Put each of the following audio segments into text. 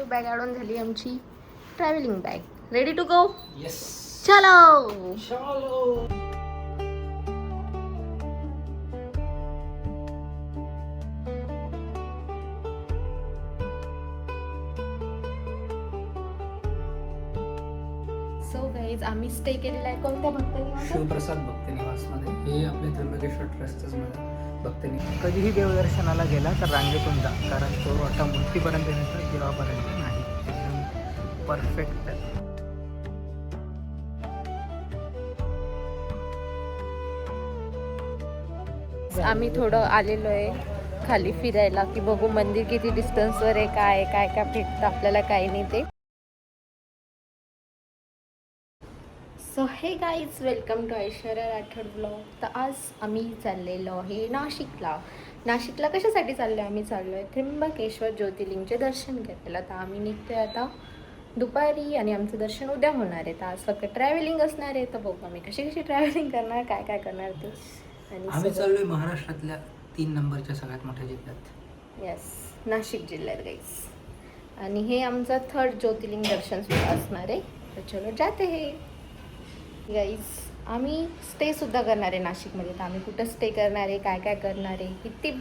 Bag आणून झाली आमची travelling bag. Ready to go. Yes. चलो चलो. सो गाईज आम्ही स्टे केलेला आहे कोणत्या भक्त निवासात? शिवप्रसाद भक्त निवासमध्ये. हे आपले त्र्यंबकेश्वर ट्रस्टच भक्त निवास. कधीही देवदर्शनाला गेला तर रांगेतून जा, कारण तो आता मूर्तीपर्यंत येतो देवापर्यंत नाही. एकदम परफेक्ट आहे. आम्ही थोडं आलेलो आहे खाली फिरायला की बघू मंदिर किती डिस्टन्सवर आहे, काय काय काय भेटतं आपल्याला, काही नाही ते. So hey guys, welcome to Aishwarya Rathod blog. तर आज आम्ही चाललेलो आहे नाशिकला. नाशिकला कशासाठी चाललो आहे? आम्ही चाललो आहे त्र्यंबकेश्वर ज्योतिर्लिंगचे दर्शन घ्यायला. तर आम्ही निघतोय आता दुपारी आणि आमचं दर्शन उद्या होणार आहे. तर आज फक्त ट्रॅव्हलिंग असणार आहे. तर बघू आम्ही कशी कशी ट्रॅव्हलिंग करणार, काय काय करणार ते. आणि आम्ही चाललोय महाराष्ट्रातल्या 3 नंबरच्या सगळ्यात मोठ्या जिल्ह्यात. येस, नाशिक जिल्ह्यात गाईज. आणि हे आमचं 3rd ज्योतिर्लिंग दर्शन सुद्धा असणार आहे. तर चलो जाते हे गाईज. आम्ही स्टेसुद्धा करणार आहे नाशिकमध्ये. तर आम्ही कुठं स्टे करणार आहे, काय काय करणार आहे, किती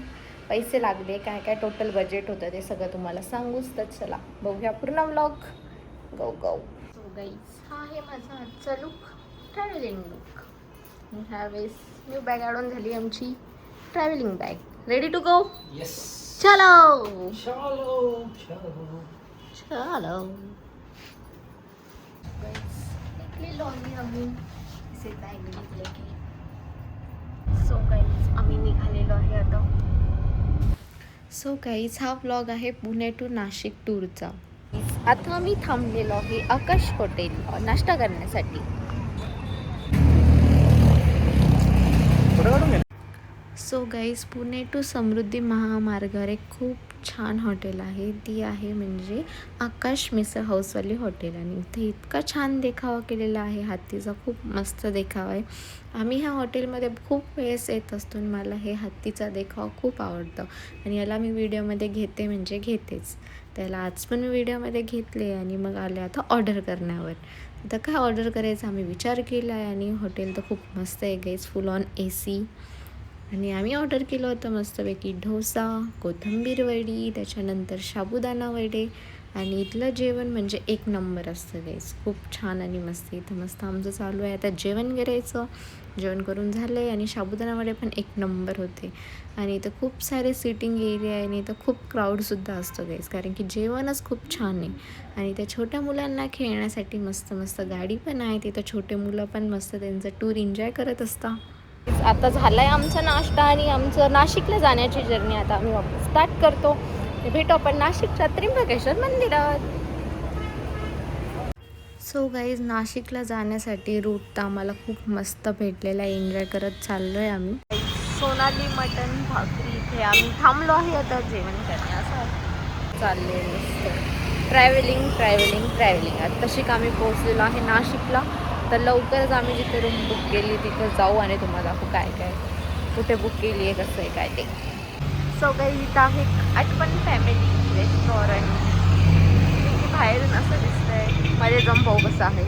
पैसे लागले, काय काय टोटल बजेट होतं, ते सगळं तुम्हाला सांगूच. तर चला बघूया पूर्ण व्लॉग. गो गो. सो गाईज, हा आहे माझा आजचा लुक, ट्रॅव्हलिंग लुक. ह्या वेळेस न्यू बॅग आणून झाली आमची travelling bag. Ready to go. Yes. चलो चलो. चलो. चलो. निघलेलो आम्ही इसे बॅग घेतले की. सो गाईज, आम्ही निघालेलो आहे आता. सो गाईज, हा व्लॉग आहे पुणे टू नाशिक टूरचा. आता आम्ही थांबलेलो आहे आकाश हॉटेल नाश्ता करण्यासाठी. सो गाईज, पुणे टू समृद्धी महामार्गावर एक खूप छान हॉटेल आहे. ती आहे म्हणजे आकाश मिसळ हाऊसवाली हॉटेल. आणि इथे इतका छान देखावा केलेला आहे, हत्तीचा खूप मस्त देखावा आहे. आम्ही ह्या हॉटेलमध्ये खूप वेळेस येत असतो आणि मला हे हत्तीचा देखावा खूप आवडतं. आणि याला मी व्हिडिओमध्ये घेते म्हणजे घेतेच. त्याला आज पण मी व्हिडिओमध्ये घेतले आणि मग आले आता ऑर्डर करण्यावर. आता काय ऑर्डर करायचं आम्ही विचार केला आहे. आणि हॉटेल तर खूप मस्त आहे गाईज, फुल ऑन AC. आणि आम्ही ऑर्डर केलं होतं मस्तपैकी डोसा, कोथिंबीर वडी, त्याच्यानंतर साबुदाणा वडे. आणि इथलं जेवण म्हणजे एक नंबर असतं गाईस, खूप छान आणि मस्त. इथं मस्त आमचं चालू आहे आता जेवण करायचं. जेवण करून झालं आहे आणि साबुदाणा वडे पण एक नंबर होते. आणि इथं खूप सारे सिटिंग एरिया आहे आणि इथं खूप क्राऊडसुद्धा असतो गाईस, कारण की जेवणच खूप छान आहे. आणि त्या छोट्या मुलांना खेळण्यासाठी मस्त मस्त गाडी पण आहे. तिथं छोटे मुलं पण मस्त त्यांचं टूर एन्जॉय करत असतात. आता झाला आहे आमचा नाश्ता आणि आमचं नाशिकला जाण्याची जर्नी आता आम्ही वापस स्टार्ट करतो. भेटू आपण नाशिकच्या त्र्यंबकेश्वर मंदिरात. सो गाईज, नाशिकला जाण्यासाठी रूट तर आम्हाला खूप मस्त भेटलेला आहे. एन्जॉय करत चाललो आहे आम्ही. सोनाली मटन भाकरी इथे आम्ही थांबलो आहे आता जेवण करण्यासाठी. चाललेलं असतं ट्रॅव्हलिंग ट्रॅव्हलिंग ट्रॅव्हलिंग. आता तशी आम्ही पोहोचलेलो आहे नाशिकला. तर लवकरच आम्ही जिथे रूम बुक केली तिथं जाऊ आणि तुम्हाला दाखवू काय काय कुठे बुक केली आहे, कसं आहे काय ते. सो गाईज, इथं आहे आठवण फॅमिली रेस्टॉरंट. बाहेरून असं दिसतंय. माझे जम भाऊ कसं आहे.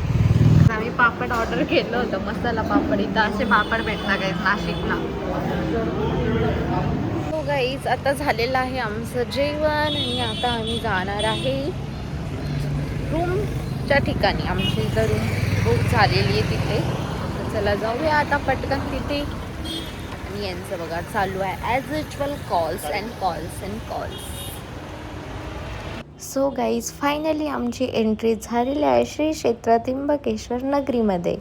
आम्ही पापड ऑर्डर केलं होतं, मसाला पापड. इथं असे पापड भेटतात गाईज नाशिकला. सो गाईज, आता झालेलं आहे आमचं जेवण आणि आता आम्ही जाणार आहे रूमच्या ठिकाणी. आमची इथं रूम बुक झालेली आहे तिथे. तर चला जाऊया आता पटकन तिथे. आणि यांचं बघा चालू आहे as usual calls and calls and calls. So guys, finally आमची एंट्री झालेली आहे श्री क्षेत्र त्र्यंबकेश्वर नगरीमध्ये.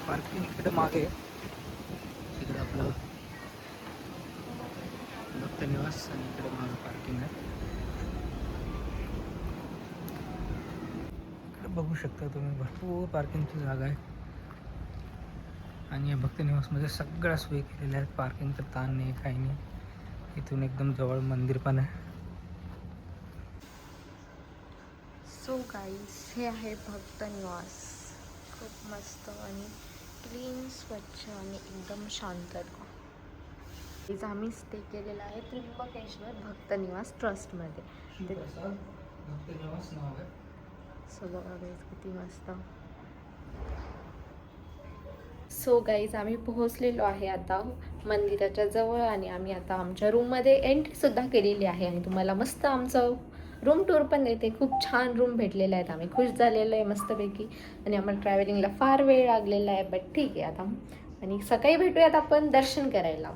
पार्किंग इकडे मागे, इकडे आपलं भक्त निवास आणि इकडे मागे पार्किंग आहे. इकडे बघू शकता तुम्ही, भरपूर पार्किंगची जागा आहे. आणि या भक्त निवासमध्ये सगळ्या सोयी केलेल्या आहेत. पार्किंगचं ताण नाही, काही नाही. इथून एकदम जवळ मंदिर पण आहे. सो गाईज, हे आहे भक्त निवास. खूप मस्त आणि क्लीन, स्वच्छ आणि एकदम शांतता. इथं आम्ही स्टे केलेला आहे त्र्यंबकेश्वर भक्त निवास ट्रस्टमध्ये. शिवप्रसाद भक्त निवास नाव आहे. सो बघा गाईज किती मस्त. सो गाईज आम्ही पोहोचलेलो आहे आता मंदिराच्या जवळ आणि आम्ही आता आमच्या रूममध्ये एंट्रीसुद्धा केलेली आहे आणि तुम्हाला मस्त आमचं रूम टूर पण देते. खूप छान रूम भेटलेले आहेत. आम्ही खुश झालेलो आहे मस्तपैकी आणि आम्हाला ट्रॅव्हलिंगला फार वेळ लागलेला आहे, बट ठीक आहे आता. आणि सकाळी भेटूयात आपण दर्शन करायला.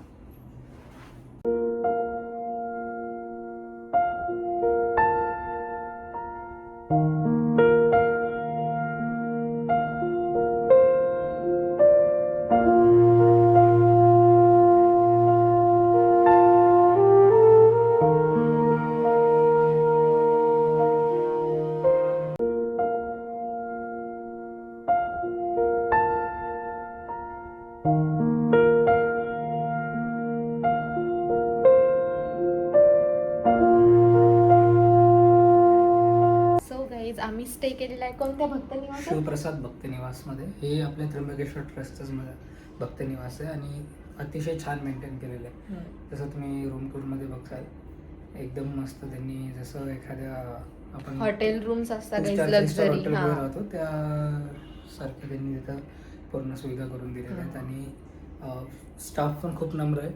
आम्ही स्टे केलेला आहे कोणत्या भक्त निवास? शिवप्रसाद भक्त निवासमध्ये. हे आपल्या त्र्यंबकेश्वर ट्रस्टच भक्त निवास आहे आणि अतिशय छान मेंटेन केलेलं आहे. जसं तुम्ही रूम टूरमध्ये बघताल एकदम मस्त. त्यांनी जसं एखाद्या आपण हॉटेल रूम्स असतात लक्झरी राहतो त्यासारखे त्यांनी तिथं पूर्ण सुविधा करून दिलेल्या आहेत. आणि स्टाफ पण खूप नम्र आहे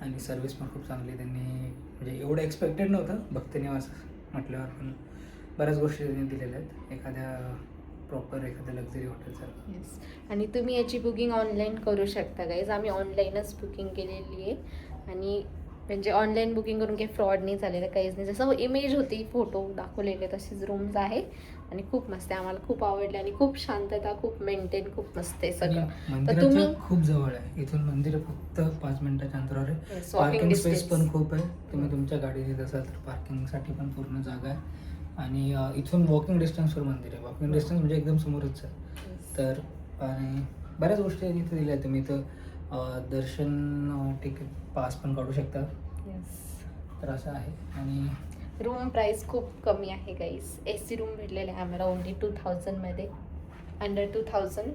आणि सर्व्हिस पण खूप चांगली. त्यांनी म्हणजे एवढं एक्सपेक्टेड नव्हतं भक्त निवास म्हटल्यावर, पण बऱ्याच गोष्टी त्यांनी दिलेल्या आहेत एखाद्या प्रॉपर एखाद्या लक्झरी हॉटेलसारखं. येस. आणि तुम्ही याची बुकिंग ऑनलाईन करू शकता गाईज. आम्ही ऑनलाईनच बुकिंग केलेली आहे आणि म्हणजे ऑनलाईन बुकिंग करून काही फ्रॉड नाही झालेलं, काहीच नाही. जसं इमेज होती फोटो दाखवलेले तशीच रूम्स आहे आणि खूप मस्त आहे. आम्हाला खूप आवडले आणि खूप शांतता, खूप मेंटेन, खूप मस्त आहे सगळं. तर तुम्ही खूप जवळ आहे इथून मंदिर, फक्त 5 मिनिटाच्या अंतरावर आहे. पार्किंग स्पेस पण खूप आहे. तुम्ही तुमच्या गाडी येत असाल तर पार्किंगसाठी पण पूर्ण जागा आहे. आणि इथून वॉकिंग डिस्टन्सवर मंदिर आहे. वॉकिंग डिस्टन्स म्हणजे एकदम समोरच आहे. तर आणि बऱ्याच गोष्टी इथे दिल्या आहेत. तुम्ही इथं दर्शन तिकीट पास पण काढू शकता. तर असं आहे. आणि रूम प्राइस खूप कमी आहे गाईज. AC रूम भेटलेले आहे आम्हाला ओनली 2000मध्ये, अंडर 2000.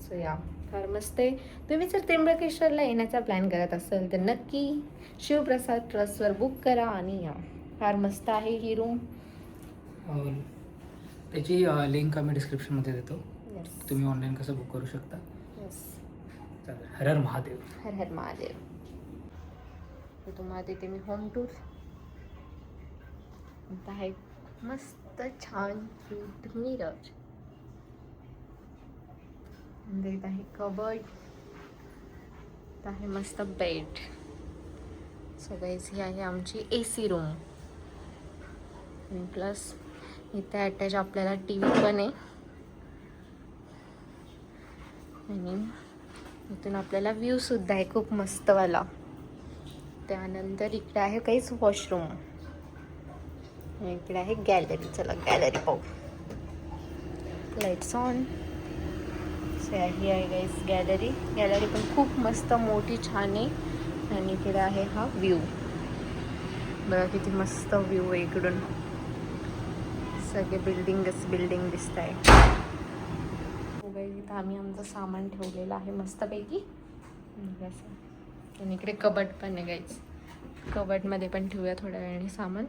सो या फार मस्त आहे. तुम्ही जर त्र्यंबकेश्वरला येण्याचा प्लॅन करत असाल तर नक्की शिवप्रसाद ट्रस्टवर बुक करा आणि या. फार मस्त आहे ही रूम. त्याची लिंक आम्ही डिस्क्रिप्शनमध्ये देतो. तुम्ही ऑनलाईन कसं बुक करू शकता. चालेल. हर हर महादेव. हर हर महादेव. तुम्हाला देते मी होम टूर. आहे मस्त छान क्यूट मिरर. देत आहे कबर्ड. आहे मस्त बेड. सो गाईज ही आहे आमची AC रूम. प्लस इथे अटॅच आपल्याला TV पण आहे आणि इथून आपल्याला व्ह्यू सुद्धा आहे खूप मस्तवाला. त्यानंतर इकडे आहे काहीच वॉशरूम. इकडे आहे गॅलरी. चला गॅलरी पाहू. Lights on. सो ही आहे गाईस गॅलरी. गॅलरी पण खूप मस्त मोठी छान आहे. आणि इकडे आहे हा व्ह्यू. बघा किती मस्त व्ह्यू आहे इकडून. सगळे बिल्डिंग दिसत आहे. इथं आम्ही आमचं सामान ठेवलेलं आहे मस्तपैकी. आणि इकडे कबड पण आहे गाईज. कबडमध्ये पण ठेवूया थोड्या वेळाने सामान.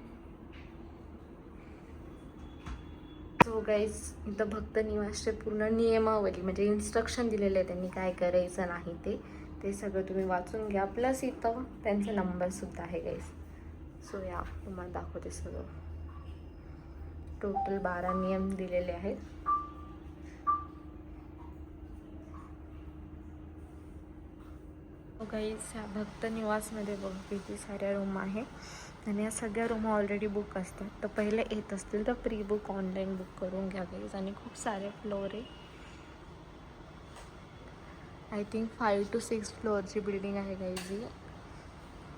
सो गाईज इथं भक्त निवासचे पूर्ण नियमावली म्हणजे इन्स्ट्रक्शन दिलेले आहे त्यांनी काय करायचं नाही ते सगळं तुम्ही वाचून घ्या. प्लस इथं त्यांचा नंबरसुद्धा आहे गाईज. सो या तुम्हाला दाखवते सगळं. टोटल 12 नियम दिलेले आहेत. गाईज ह्या भक्त निवासमध्ये बघ किती साऱ्या रूम आहे आणि या सगळ्या रूम ऑलरेडी बुक असतात. तर पहिले येत असतील तर प्री बुक ऑनलाईन बुक करून घ्या गाईज. आणि खूप सारे फ्लोअर आहे. आय थिंक 5 to 6 फ्लोअरची बिल्डिंग आहे गाईज ही.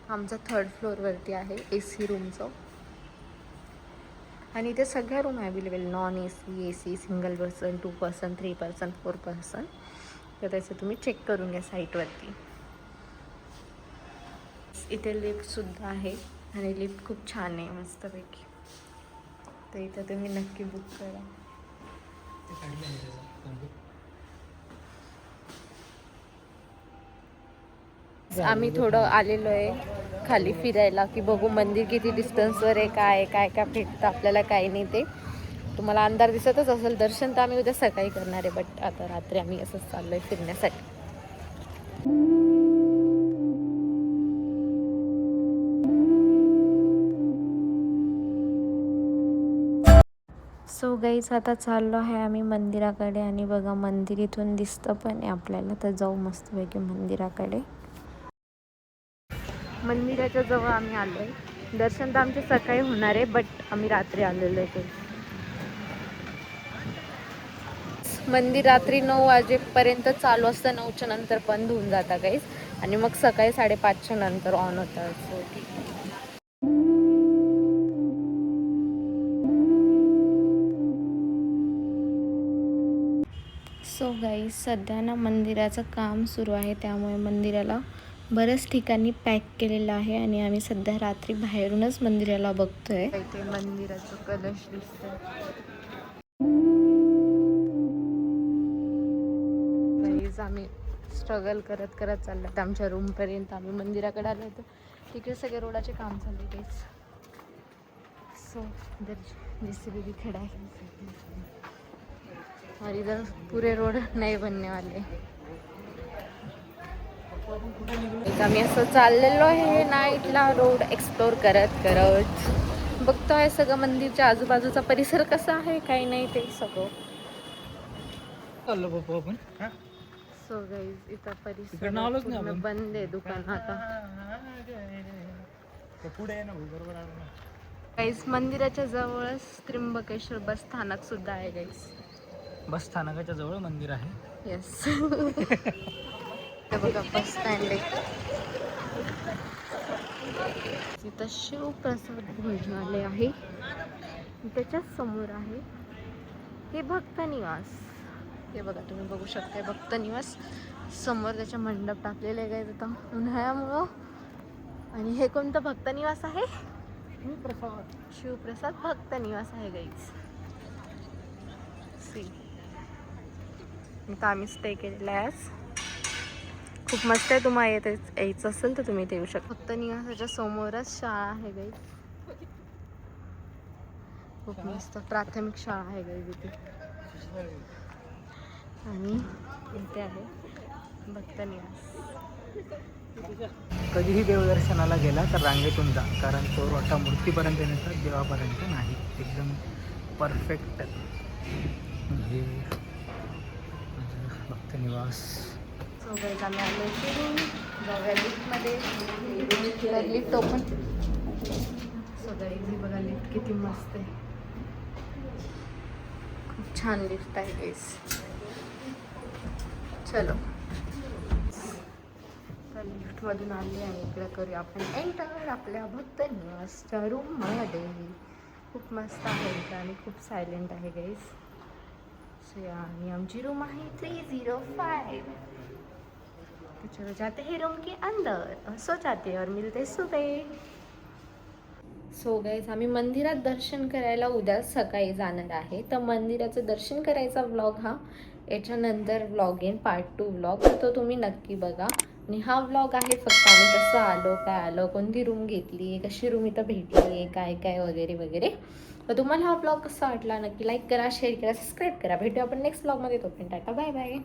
आमचा 3rd फ्लोअरवरती आहे AC रूमचं. आणि इथे सगळ्या room available. Non AC, single person, 2 person, 3 person, 4 person. तर त्याचं तुम्ही चेक करून घ्या साईटवरती. इथे लिफ्टसुद्धा आहे आणि लिफ्ट खूप छान आहे मस्तपैकी. तर इथं तुम्ही नक्की बुक करा. आम्ही थोडं आलेलो आहे खाली फिरायला की बघू मंदिर किती डिस्टन्सवर आहे, काय काय काय भेटतं आपल्याला, काही नाही. ते तुम्हाला अंधार दिसतच असेल. दर्शन तर आम्ही उद्या सकाळी करणार आहे, बट आता रात्री आम्ही असंच चाललो आहे फिरण्यासाठी. सो गाईज आता चाललो आहे आम्ही मंदिराकडे आणि बघा मंदिर इथून दिसतं पण आहे आपल्याला, तर जाऊ मस्तपैकी मंदिराकडे. मंदिराच्या जवळ आम्ही आलो आहे. दर्शन तर आमचे सकाळी होणार आहे, बट आम्ही रात्री आलेलो आहे. ते मंदिर रात्री 9 वाजेपर्यंत चालू असतं, 9च्या नंतर बंद होऊन जातं गाईज, आणि मग सकाळी 5:30च्या नंतर ऑन होतं. सो ठीक आहे. सो गाईज सध्या ना मंदिराचं काम सुरू आहे, त्यामुळे मंदिराला बऱ्याच ठिकाणी पॅक केलेलं आहे आणि आम्ही सध्या रात्री बाहेरूनच मंदिराला बघतोय. इथे मंदिराचं कलश दिसतंय. गाईज आम्ही स्ट्रगल करत करत चाललो आमच्या रूमपर्यंत. आम्ही मंदिराकडे आलो होतो, तिकडे सगळे रोडाचे काम चालू आहे. सो JCB खड़ा है और इधर पूरे रोड नए बनने वाले. आम्ही असं चाललेलो आहे नाईटला रोड एक्सप्लोर करत करत. बघतो आहे सगळं मंदिरच्या आजूबाजूचा परिसर कसा आहे, काही नाही ते सगळं. सो गाईज इथं परिसर पूर्ण बंद आहे, दुकान आता. गाईज मंदिराच्या जवळच त्र्यंबकेश्वर बस स्थानक सुद्धा आहे गाईज. बस स्थानकाच्या जवळ मंदिर आहे. येस. ते बघा बस स्टँड आहे. इथं शिवप्रसाद भोजनालय आहे, त्याच्याच समोर आहे हे भक्त निवास. हे बघा तुम्ही बघू शकता, भक्त निवास समोर त्याच्या मंडप टाकलेले आहे गाईज आता उन्हाळ्यामुळं. आणि हे कोणतं भक्त निवास आहे? शिवप्रसाद भक्त निवास आहे गाईज. सी इथं आम्ही स्टे केलेला आहे आज. खूप मस्त आहे. तुम्हाला यायचं असेल तर तुम्ही इथे येऊ शकता. भक्त निवासाच्या समोरच शाळा आहे गाईज. खूप मस्त प्राथमिक शाळा आहे गाईज इथे. आणि इथे आहे भक्त निवास. कधीही देवदर्शनाला गेला तर रांगेतून जा, कारण तो मोठा मूर्तीपर्यंत नेतात, देवापर्यंत नाही. एकदम परफेक्ट हे भक्त निवास. सो गाईज आम्ही आलो फिरून जाऊया लिफ्टमध्ये. Lift open. सो गाईज ही बघा लिफ्ट किती मस्त आहे, खूप छान लिफ्ट आहे गाईज. चलो तर लिफ्टमधून आली आणि इकडे करूया आपण एंटर आपल्या भक्त निवासच्या रूममध्ये. खूप मस्त आहे इथं आणि खूप सायलेंट आहे गाईज. सो आणि आमची रूम आहे 305. तो चलो जाते हैं रूम के अंदर और सो जाते हैं और मिलते सुबह. सो गाईज आम्ही मंदिरात दर्शन करायला उद्या सकाळी जाणार आहे, तर मंदिराचं दर्शन करायचा व्लॉग हा याच्यानंतर व्लॉग येईल, पार्ट 2 व्लॉग, तर तो तुम्ही नक्की बघा. आणि हा व्लॉग आहे फक्त आम्ही कसं आलो, काय आलो, कोणती रूम घेतली आहे, कशी रूम इथं भेटली आहे, काय काय वगैरे वगैरे. तर तुम्हाला हा व्लॉग कसा वाटला नक्की लाईक करा, शेअर करा, सबस्क्राईब करा. भेटूया आपण नेक्स्ट व्लॉगमध्ये. तोपर्यंत टाटा बाय बाय.